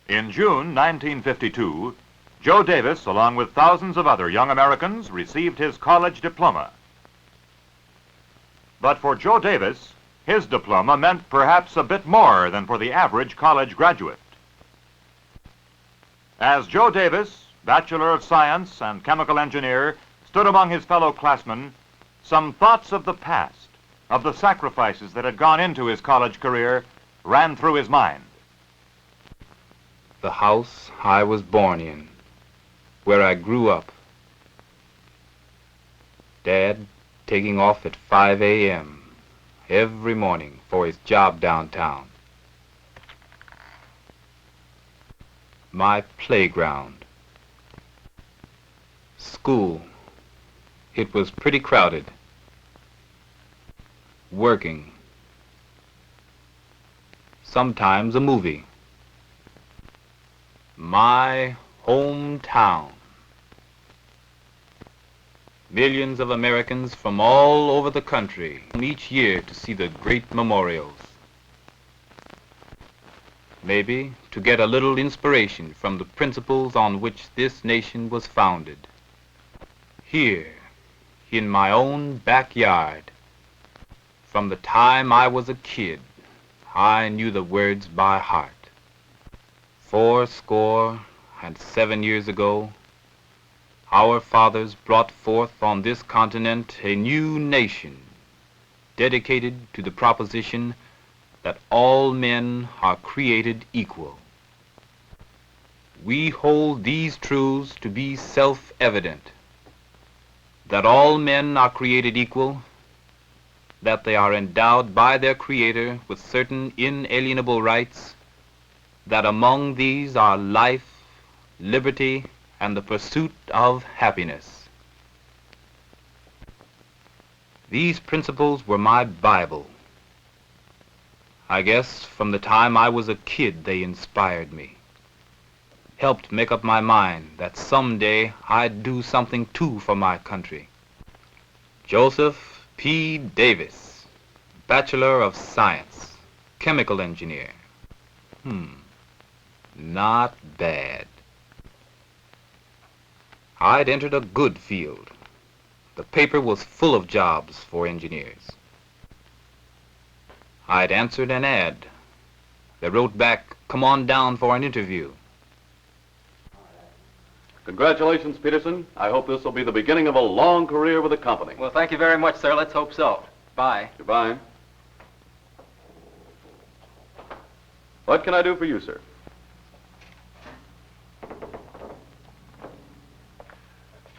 In June 1952, Joe Davis, along with thousands of other young Americans, received his college diploma. But for Joe Davis, his diploma meant perhaps a bit more than for the average college graduate. As Joe Davis, Bachelor of Science and chemical engineer, stood among his fellow classmen, some thoughts of the past, of the sacrifices that had gone into his college career, ran through his mind. The house I was born in, where I grew up. Dad taking off at 5 a.m. every morning for his job downtown. My playground. School. It was pretty crowded. Working. Sometimes a movie. My hometown. Millions of Americans from all over the country come each year to see the great memorials. Maybe to get a little inspiration from the principles on which this nation was founded. Here, in my own backyard, from the time I was a kid, I knew the words by heart. 77 years ago, our fathers brought forth on this continent a new nation, dedicated to the proposition that all men are created equal. We hold these truths to be self-evident, that all men are created equal, that they are endowed by their Creator with certain inalienable rights, that among these are life, liberty, and the pursuit of happiness. These principles were my Bible. I guess from the time I was a kid they inspired me, helped make up my mind that someday I'd do something too for my country. Joseph P. Davis, Bachelor of Science, chemical engineer. Not bad. I'd entered a good field. The paper was full of jobs for engineers. I'd answered an ad. They wrote back, "Come on down for an interview." Congratulations, Peterson. I hope this will be the beginning of a long career with the company. Well, thank you very much, sir. Let's hope so. Bye. Goodbye. What can I do for you, sir?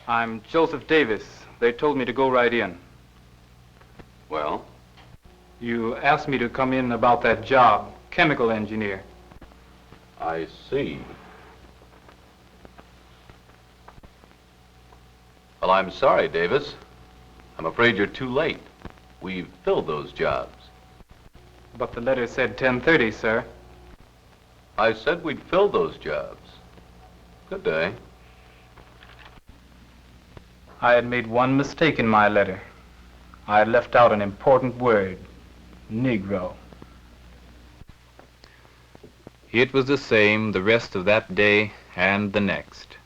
I'm Joseph Davis. They told me to go right in. Well? You asked me to come in about that job, chemical engineer. I see. Well, I'm sorry, Davis. I'm afraid you're too late. We've filled those jobs. But the letter said 10:30, sir. I said we'd filled those jobs. Good day. I had made one mistake in my letter. I had left out an important word, Negro. It was the same the rest of that day and the next.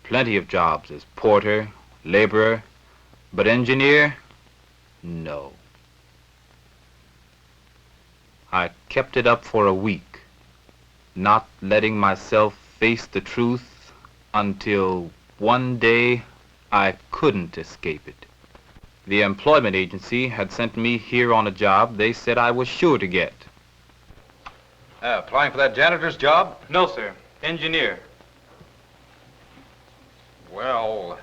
Plenty of jobs as porter, laborer, but engineer, no. I kept it up for a week, not letting myself face the truth until one day I couldn't escape it. The employment agency had sent me here on a job they said I was sure to get. Applying for that janitor's job? No, sir. Engineer. Well,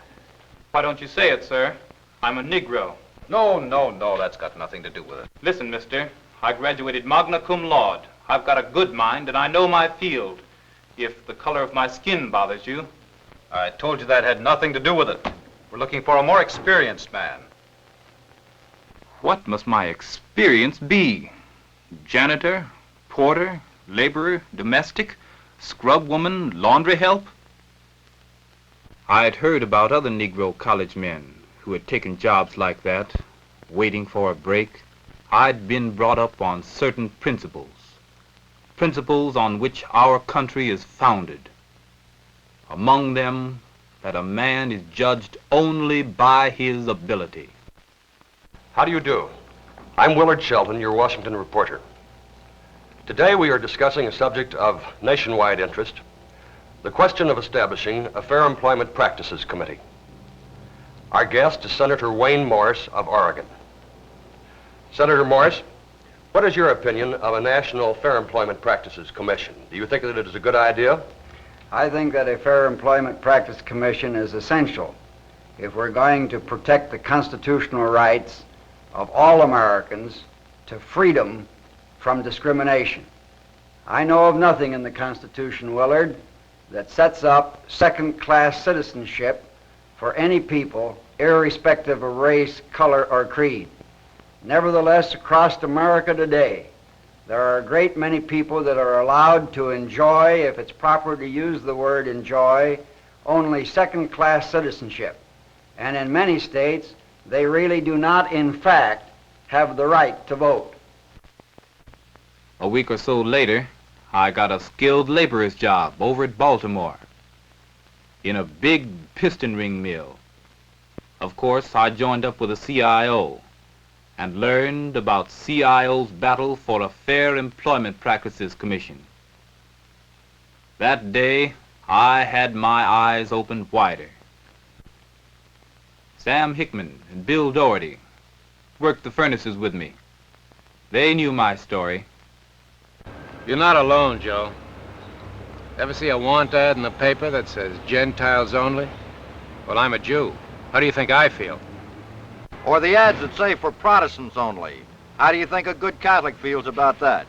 Why don't you say it, sir? I'm a Negro. no, that's got nothing to do with it. Listen, mister, I graduated magna cum laude. I've got a good mind and I know my field. If the color of my skin bothers you. I told you that had nothing to do with it. We're looking for a more experienced man. What must my experience be? Janitor, porter, laborer, domestic, scrub woman, laundry help? I'd heard about other Negro college men who had taken jobs like that, waiting for a break. I'd been brought up on certain principles. principles on which our country is founded. Among them, that a man is judged only by his ability. How do you do? I'm Willard Shelton, your Washington reporter. Today we are discussing a subject of nationwide interest, the question of establishing a Fair Employment Practices Committee. Our guest is Senator Wayne Morse of Oregon. Senator Morse, what is your opinion of a National Fair Employment Practices Commission? Do you think that it is a good idea? I think that a Fair Employment Practice Commission is essential if we're going to protect the constitutional rights of all Americans to freedom from discrimination. I know of nothing in the Constitution, Willard, that sets up second-class citizenship for any people, irrespective of race, color, or creed. Nevertheless, across America today, there are a great many people that are allowed to enjoy, if it's proper to use the word enjoy, only second-class citizenship. And in many states, they really do not, in fact, have the right to vote. A week or so later, I got a skilled laborer's job over at Baltimore in a big piston ring mill. Of course, I joined up with a CIO and learned about CIO's battle for a Fair Employment Practices Commission. That day, I had my eyes opened wider. Sam Hickman and Bill Doherty worked the furnaces with me. They knew my story. You're not alone, Joe. Ever see a want ad in the paper that says Gentiles only? Well, I'm a Jew. How do you think I feel? Or the ads that say for Protestants only. How do you think a good Catholic feels about that?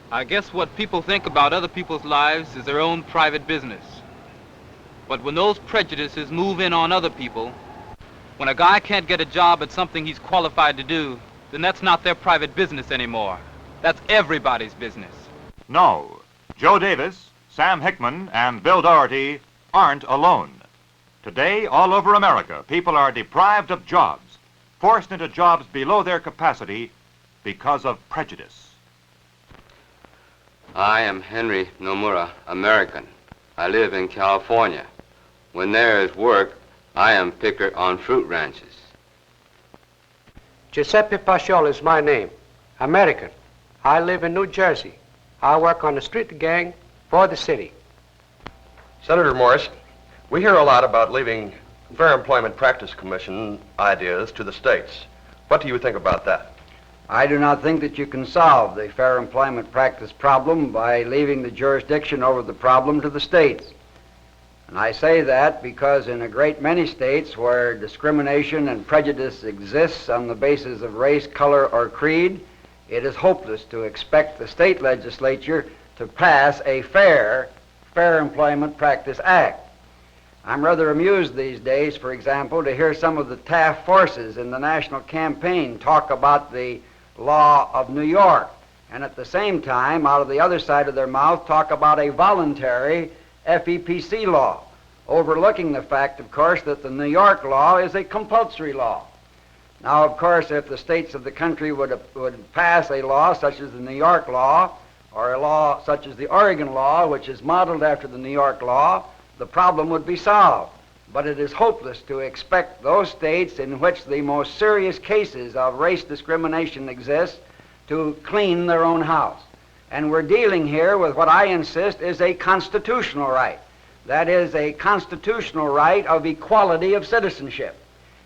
I guess what people think about other people's lives is their own private business. But when those prejudices move in on other people, when a guy can't get a job at something he's qualified to do, then that's not their private business anymore. That's everybody's business. No, Joe Davis, Sam Hickman, and Bill Doherty aren't alone. Today, all over America, people are deprived of jobs, forced into jobs below their capacity because of prejudice. I am Henry Nomura, American. I live in California. When there is work, I am picker on fruit ranches. Giuseppe Pascioli is my name. American. I live in New Jersey. I work on the street gang for the city. Senator Morse, we hear a lot about leaving Fair Employment Practice Commission ideas to the states. What do you think about that? I do not think that you can solve the fair employment practice problem by leaving the jurisdiction over the problem to the states. And I say that because in a great many states where discrimination and prejudice exists on the basis of race, color, or creed, it is hopeless to expect the state legislature to pass a Fair Employment Practice Act. I'm rather amused these days, for example, to hear some of the Taft forces in the national campaign talk about the law of New York, and at the same time, out of the other side of their mouth, talk about a voluntary FEPC law, overlooking the fact, of course, that the New York law is a compulsory law. Now, of course, if the states of the country would pass a law such as the New York law, or a law such as the Oregon law, which is modeled after the New York law, the problem would be solved. But it is hopeless to expect those states in which the most serious cases of race discrimination exist to clean their own house. And we're dealing here with what I insist is a constitutional right. That is a constitutional right of equality of citizenship.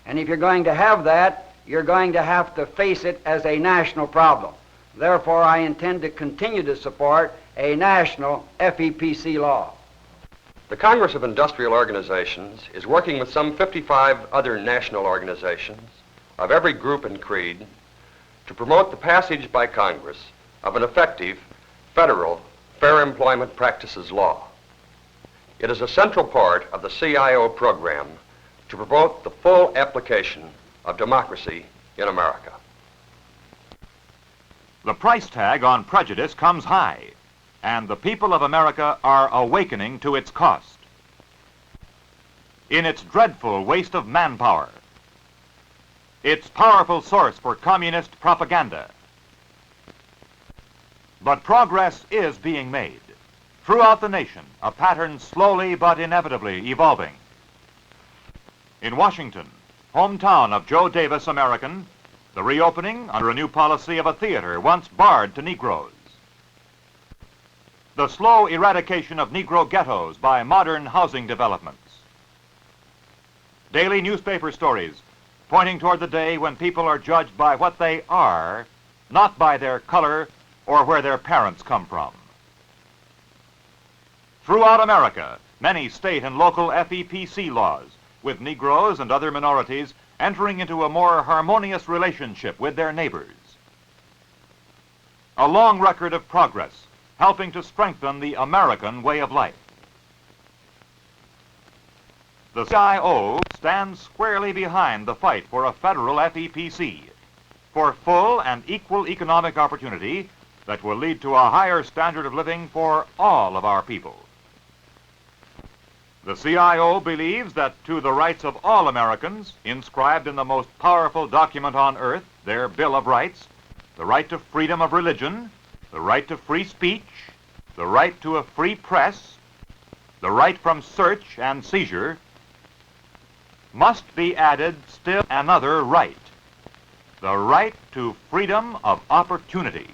And if you're going to have that, you're going to have to face it as a national problem. Therefore, I intend to continue to support a national FEPC law. The Congress of Industrial Organizations is working with some 55 other national organizations of every group and creed to promote the passage by Congress of an effective federal Fair Employment Practices law. It is a central part of the CIO program to promote the full application of democracy in America. The price tag on prejudice comes high, and the people of America are awakening to its cost. In its dreadful waste of manpower, its powerful source for communist propaganda, But progress is being made. Throughout the nation, a pattern slowly but inevitably evolving. In Washington, hometown of Joe Davis, American, the reopening under a new policy of a theater once barred to Negroes. The slow eradication of Negro ghettos by modern housing developments. Daily newspaper stories pointing toward the day when people are judged by what they are, not by their color or where their parents come from. Throughout America, many state and local FEPC laws, with Negroes and other minorities entering into a more harmonious relationship with their neighbors. A long record of progress, helping to strengthen the American way of life. The CIO stands squarely behind the fight for a federal FEPC, for full and equal economic opportunity that will lead to a higher standard of living for all of our people. The CIO believes that to the rights of all Americans, inscribed in the most powerful document on earth, their Bill of Rights, the right to freedom of religion, the right to free speech, the right to a free press, the right from search and seizure, must be added still another right, the right to freedom of opportunity.